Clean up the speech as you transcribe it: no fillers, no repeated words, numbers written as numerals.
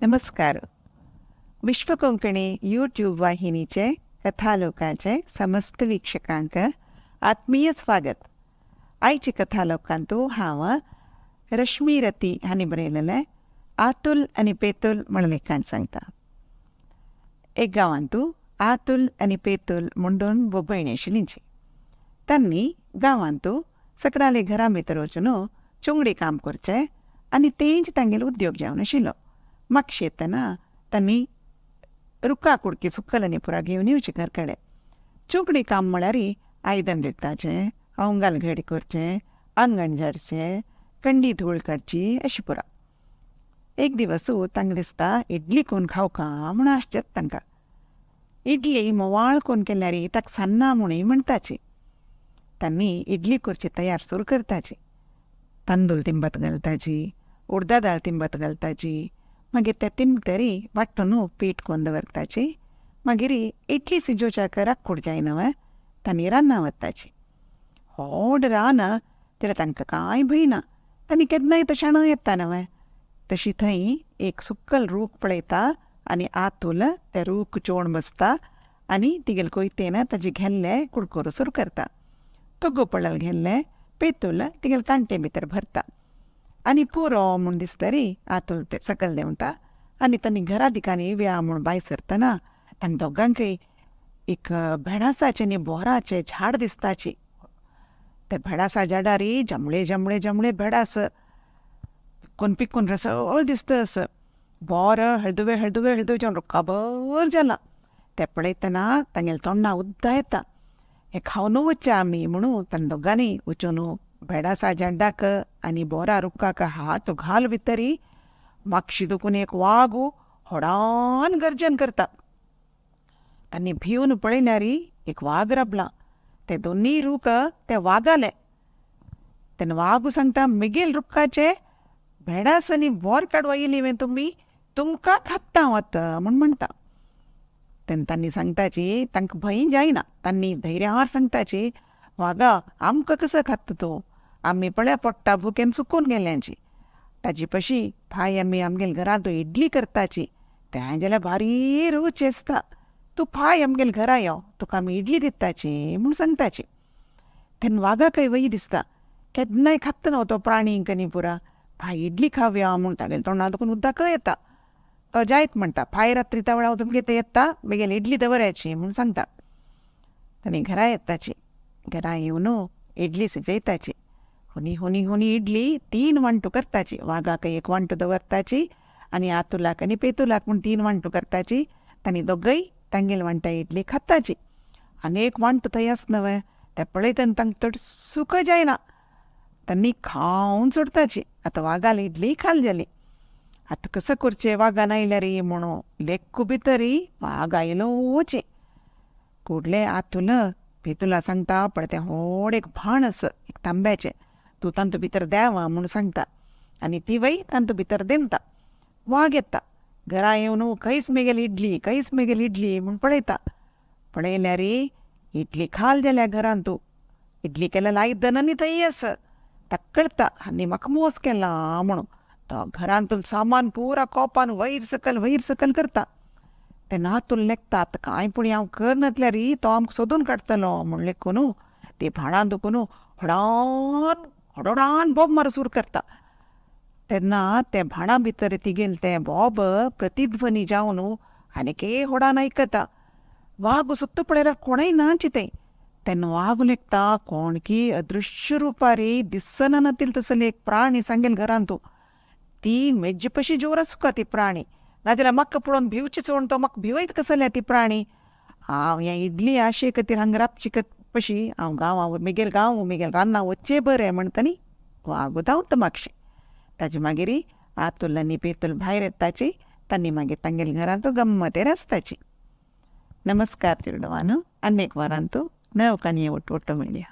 नमस्कार. विश्व कोंकणी यूट्यूब वाहिनीचे कथालोकाचे समस्त वीक्षकांक आत्मीय स्वागत. आयची कथालोकांतू हांव रश्मी रती हांणी बरयलेलें आतुल आनी पेतूल म्हण लेखाण सांगता. एक गांवांतू आतुल आनी पेतूल म्हूण दोन भयणी आशिल्लींची. तांणी गांवांतू सगळ्याले घरां भितर वचून चुंगडी काम करचें आनी तेंच तांगेलो उद्योग जावन आशिल्लो. म्हाका येतना तांणी रुखा कुडकी सुकल आनी पुरा घेवन येवचें घर कडेन. चुंगडी काम म्हळ्यार आयदन रेगताचें, अवंगाल घडी करचें, आंगण झाडचें, कंडी धूळ काडची अशें पुरा. एक दिवसू तांकां दिसता इडली करून खावका म्हूण आसचेत तांकां. इडली मोवाळ करून केल्यार ताका सन्ना म्हणूय म्हणटाची. तांणी इडली करची तयार सुरू करताची. तांदूळ तिंबत घालताची, उडदा दाळ तिंबत घालताची, मागीर ते तिंबतरी वाट्टून पीठ करून दवरताची. मागीर इडली सिजोवच्या कराक जाय न्हय, तांणी रानां वताची. व्हड रान जाल्यार तांकां कांय भंय ना. तांणी केन्नाय तशाण येता न्हय. तशी थंय एक सुक्कल रूख पळयता आनी आतूल ते रूख चोवन बसता आनी तिगेल कोयतेन ताजे घेल्ले कुडकोर सुरू करता. तोग्गो पळल घेल्ले पेतूल तिगेल कांटे भितर भरता आनी पुरो म्हूण दिसतरी आतूल ते सकयल देंवता. आनी तांणी घरा दिकांनी व्या म्हूण भायर सरतना तांकां दोगांकय एक भेडासाचें आनी बोराचें झाड दिसताची. ते भेडासा झाडार जमळे जमळे जमळे भेडास पिकून रसळ दिसतस. बोर हळदुवे हळदुवे हळदुवे जावन रुखाभर जाला. ते पळयतना तांगेल तोंडां उद्दां येता. हें खावन वचचें आमी म्हणून तांणी दोगांनी वचून भेडासा झाडाक आनी बोरा रुखाक हात घाल भितरी म्हापशी दुखून एक वाग व्हडान गर्जन करता. तांणी भिवन पळयल्यार एक वाग राबला. ते दोनी रूख ते वागाले. तेन्ना वाग सांगता, मिगेल रुखाचे भेडास आनी बोर काडवा येयली तुमी, तुमकां खात्ता वत म्हूण म्हणटा. तेन्ना तांणी सांगताची तांकां भंय जायना. तांणी धैर्यार सांगताची, वागा आमकां कसो खात्ता तूं? आमी पळय पोट्टा भुकेन सुकून गेल्यांची. ताजी पशी भाय आमी आमगेल घरांत इडली करताची. तें जाल्यार भारी रूच आसता. तूं भाय आमगेल घरा यो, तुका आमी इडली दिताची म्हूण सांगताची. तेन्ना वागाकय वय दिसता. केन्नाय खात्ता न्हय तो प्राणी आनी पुरा. भाय इडली खावया म्हूण तागेले तोंडां दुखून उदक येता. तो जायत म्हणटा, भायर रात्री त्या वेळा तुमगे ते येता, बेगीन इडली दवरायची म्हूण सांगता. तांणी घरा येताची. घरा येवन इडली सिजयताची. हुनी हुनी हुनी इडली 3 वांटू करताची. वागाक एक वांटू दवरताची आनी आतुलाक आनी पेतुलाक म्हूण 3 वांटू करताची. तांणी दोगय तांगेल वांटा इडली खाताची. आनी एक वांटू थंय आसा न्हय, तें पळयतना तांकां चड सूख जायना. तांणी खावन सोडताची. आतां वागाल इडली खाल जाली. आतां कसो करचें वागान आयल्यार म्हणून लेक्कू भितर वाग आयलो वचें. फुडलें आतूल पेतुला सांगता, पळय तें व्हड एक भाण आसा एक तांब्याचें, तूं तांतू भितर देवा म्हूण सांगता. आनी ती वय तांतू भितर देंवता. वाग येता. घरा येवन खंयच मेगेल इडली म्हूण पळयता. पळयल्यार इडली खाल जाल्या घरांत. तूं इडली केल्या आयदन आनी थंय आसा. ताका कळटा आनी म्हाका मोस केला म्हणून. तो घरांतून सामान पुरा कोपान वयर सकल करता. तेन्ना आतूल लेखता, आतां कांय पूण हांव करनातल्यार तो आमकां सोदून काडटलो म्हूण लेखून ते भाणान दुखून हडोडान बोब मार सुरू करता. तेन्ना ते भाणा भितर तिगेल ते बोब प्रतिध्वनी जावन आनीकय व्हडान आयकता. वाग सुत्त पळयल्यार कोणय ना चिंतें. तेन्ना वाग लेखता, कोणकी अदृश्य रुपार दिसना नातील तसले एक प्राणी सांगेल घरांत. ती मेज्जे पशी जोर आसुका ती प्राणी. नाजाल्यार म्हाका पळोवन भिवची चोवन तो म्हाका भिवयत कसले ती प्राणी. हांव ह्या इडली आशे खातीर हांगा राबची पशी हांव गांवां मेगेल रानां वच्चें बरें म्हणटनी वाग धांवता म्हापशें. ताजे मागीर आतूल आनी पेतूल भायर येताची. तांणी मागीर तांगेल घरांत गम्मतेर आसताची. नमस्कार चिडवान. अनेक वरांतू नव काणये ಒಟ್ಟು मेळया.